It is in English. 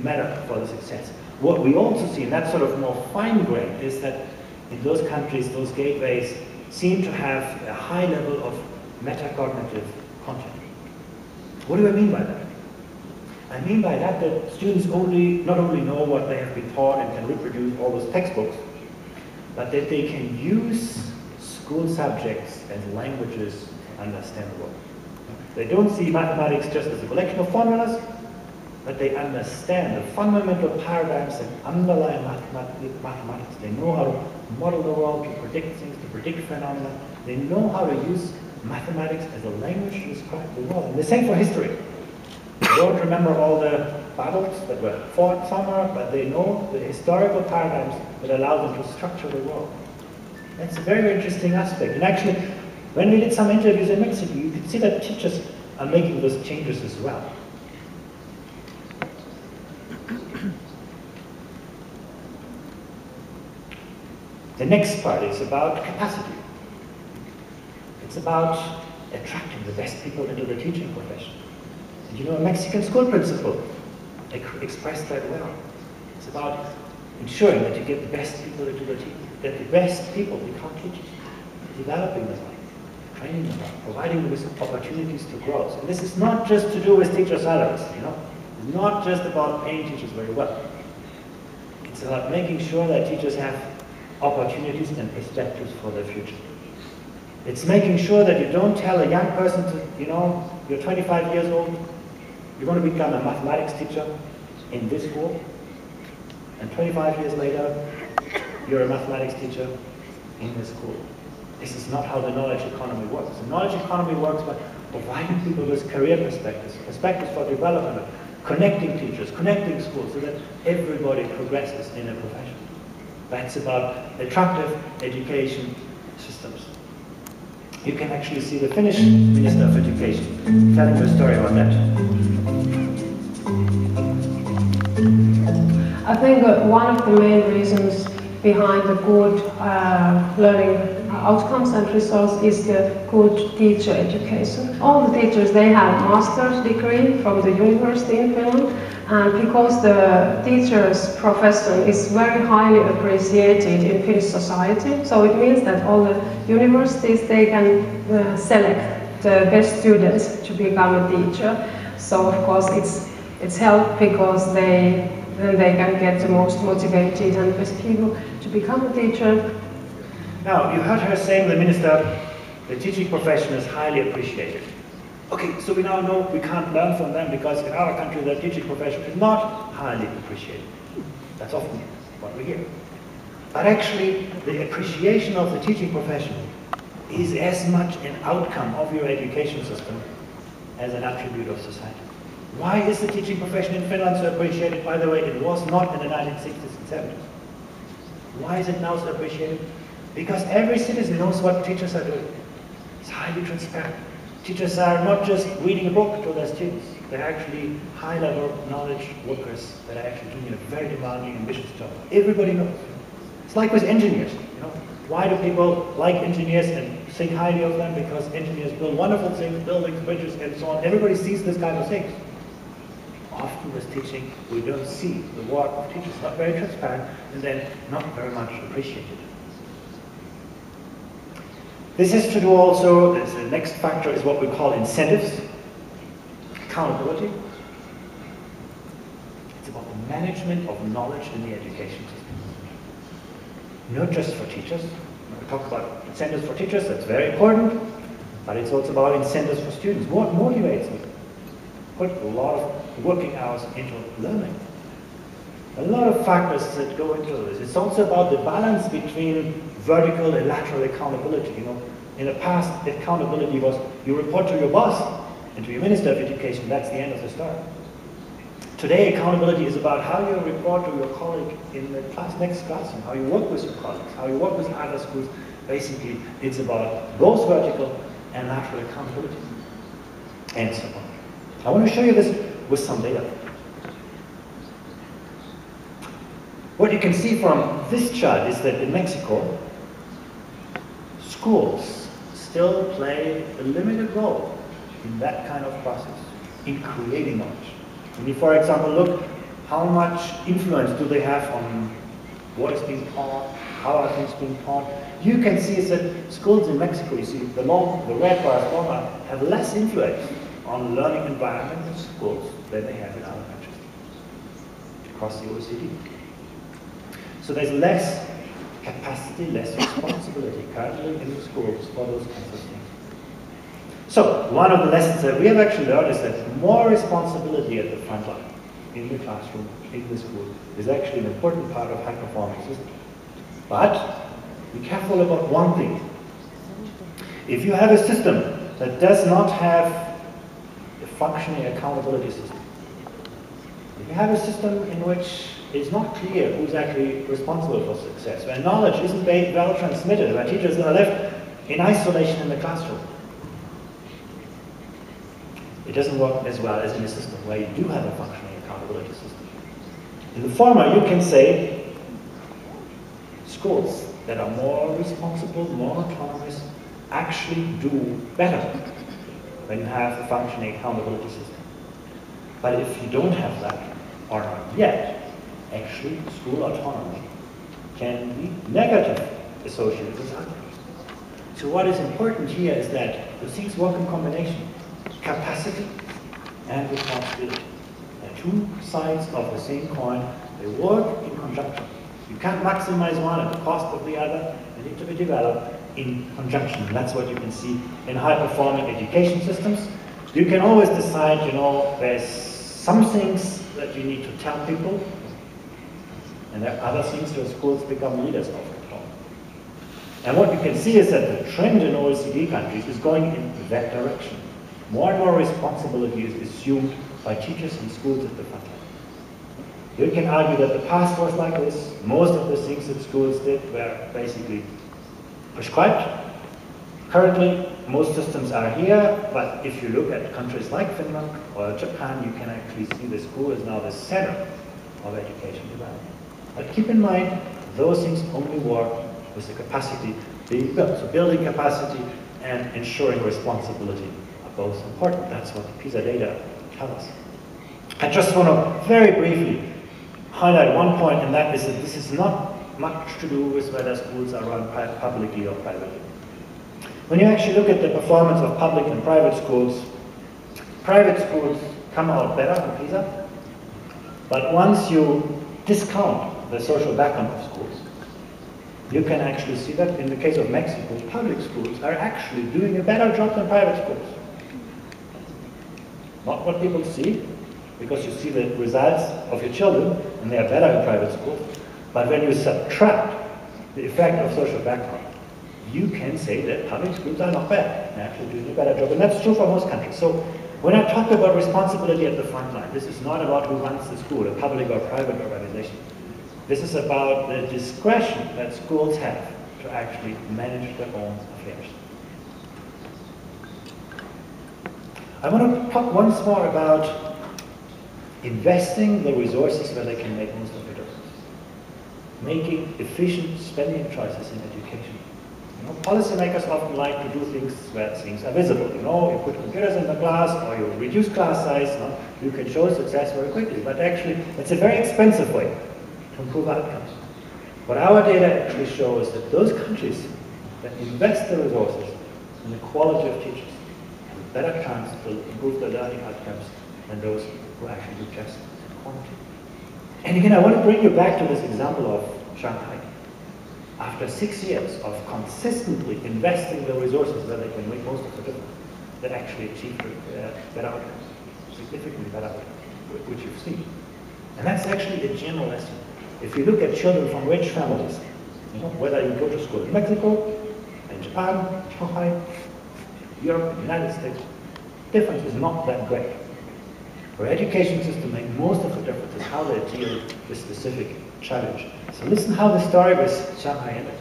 matter for the success. What we also see, and that's sort of more fine-grained, is that in those countries, those gateways seem to have a high level of metacognitive content. What do I mean by that? I mean by that students not only know what they have been taught and can reproduce all those textbooks, but that they can use school subjects as languages to understand the world. They don't see mathematics just as a collection of formulas, but they understand the fundamental paradigms that underlie mathematics. They know how to model the world, to predict things, to predict phenomena. They know how to use mathematics as a language to describe the world. And the same for history. They don't remember all the battles that were fought somewhere, but they know the historical paradigms that allow them to structure the world. That's a very, very interesting aspect. And actually, when we did some interviews in Mexico, you could see that teachers are making those changes as well. The next part is about capacity. It's about attracting the best people into the teaching profession. And you know, a Mexican school principal expressed that well. It's about ensuring that you get the best people into the teaching, that the best people become teachers, developing them, training them, providing them with opportunities to grow. So this is not just to do with teacher salaries, you know. It's not just about paying teachers very well. It's about making sure that teachers have opportunities and perspectives for their future. It's making sure that you don't tell a young person to, you know, you're 25 years old, you're going to become a mathematics teacher in this school, and 25 years later, you're a mathematics teacher in this school. This is not how the knowledge economy works. The knowledge economy works by providing people with career perspectives, perspectives for development, connecting teachers, connecting schools, so that everybody progresses in a profession. That's about attractive education systems. You can actually see the Finnish Minister of Education telling you a story about that. I think one of the main reasons behind the good learning outcomes and results is the good teacher education. All the teachers, they have a master's degree from the university in Finland, and because the teacher's profession is very highly appreciated in Finnish society, so it means that all the universities, they can select the best students to become a teacher. So of course it's helped because then they can get the most motivated and best people to become a teacher. Now, you heard her saying, the minister, the teaching profession is highly appreciated. Okay, so we now know we can't learn from them because in our country the teaching profession is not highly appreciated. That's often what we hear. But actually, the appreciation of the teaching profession is as much an outcome of your education system as an attribute of society. Why is the teaching profession in Finland so appreciated? By the way, it was not in the 1960s and 70s. Why is it now so appreciated? Because every citizen knows what teachers are doing. It's highly transparent. Teachers are not just reading a book to their students. They're actually high-level knowledge workers that are actually doing a very demanding, ambitious job. Everybody knows. It's like with engineers. You know, why do people like engineers and think highly of them? Because engineers build wonderful things, buildings, bridges, and so on. Everybody sees this kind of things. Often with teaching, we don't see the work of teachers. Not very transparent, and then not very much appreciated. This has to do also, the next factor is what we call incentives, accountability. It's about the management of knowledge in the education system. Not just for teachers. We talk about incentives for teachers, that's very important, but it's also about incentives for students. What motivates them? Put a lot of working hours into learning. A lot of factors that go into this. It's also about the balance between vertical and lateral accountability. You know, in the past, accountability was you report to your boss and to your Minister of Education. That's the end of the story. Today, accountability is about how you report to your colleague in the next classroom, how you work with your colleagues, how you work with other schools. Basically, it's about both vertical and lateral accountability, and so on. I want to show you this with some data. What you can see from this chart is that in Mexico, schools still play a limited role in that kind of process, in creating knowledge. When you, for example, look How much influence do they have on what is being taught? How are things being taught? You can see is that schools in Mexico, you see the red bars longer, have less influence on learning environment in schools than they have in other countries across the OECD. So there's less capacity, less responsibility currently in the schools for those kinds of things. So one of the lessons that we have actually learned is that more responsibility at the front line, in the classroom, in the school, is actually an important part of high-performance systems. But be careful about one thing. If you have a system that does not have a functioning accountability system, if you have a system in which it's not clear who's actually responsible for success, where knowledge isn't well transmitted, where teachers are left in isolation in the classroom, it doesn't work as well as in a system where you do have a functioning accountability system. In the former, you can say schools that are more responsible, more autonomous, actually do better when you have a functioning accountability system. But if you don't have that, or not yet, actually school autonomy can be negative associated with outcomes. So what is important here is that the things work in combination. Capacity and responsibility. They're two sides of the same coin. They work in conjunction. You can't maximize one at the cost of the other. They need to be developed in conjunction. And that's what you can see in high-performing education systems. You can always decide, you know, there's some things that you need to tell people, and there are other things where schools become leaders of control. And what you can see is that the trend in OECD countries is going in that direction. More and more responsibility is assumed by teachers and schools at the front line. You can argue that the past was like this. Most of the things that schools did were basically prescribed. Currently, most systems are here, but if you look at countries like Finland or Japan, you can actually see the school is now the center of education development. But keep in mind, those things only work with the capacity being built. So building capacity and ensuring responsibility are both important. That's what the PISA data tell us. I just want to very briefly highlight one point, and that is that this is not much to do with whether schools are run publicly or privately. When you actually look at the performance of public and private schools come out better in PISA, but once you discount the social background of schools, you can actually see that in the case of Mexico, public schools are actually doing a better job than private schools. Not what people see, because you see the results of your children, and they are better in private schools, but when you subtract the effect of social background, you can say that public schools are not bad. They're actually doing a better job, and that's true for most countries. So when I talk about responsibility at the front line, this is not about who runs the school, a public or private organization. This is about the discretion that schools have to actually manage their own affairs. I want to talk once more about investing the resources where they can make most of the difference. Making efficient spending choices in education. You know, policymakers often like to do things where things are visible. You know, you put computers in the class, or you reduce class size. You can show success very quickly, but actually, it's a very expensive way to improve outcomes. What our data actually shows that those countries that invest the resources in the quality of teachers have a better chance to improve their learning outcomes than those who actually do just quantity. And again, I want to bring you back to this example of Shanghai. After 6 years of consistently investing the resources where they can make most of the difference, they actually achieved better outcomes, significantly better outcomes, which you've seen. And that's actually a general lesson. If you look at children from rich families, you know, whether you go to school in Mexico, in Japan, Shanghai, Europe, the United States, difference is not that great. Our education system makes most of the difference is how they deal with specific challenge. So listen how the story with Shanghai ended.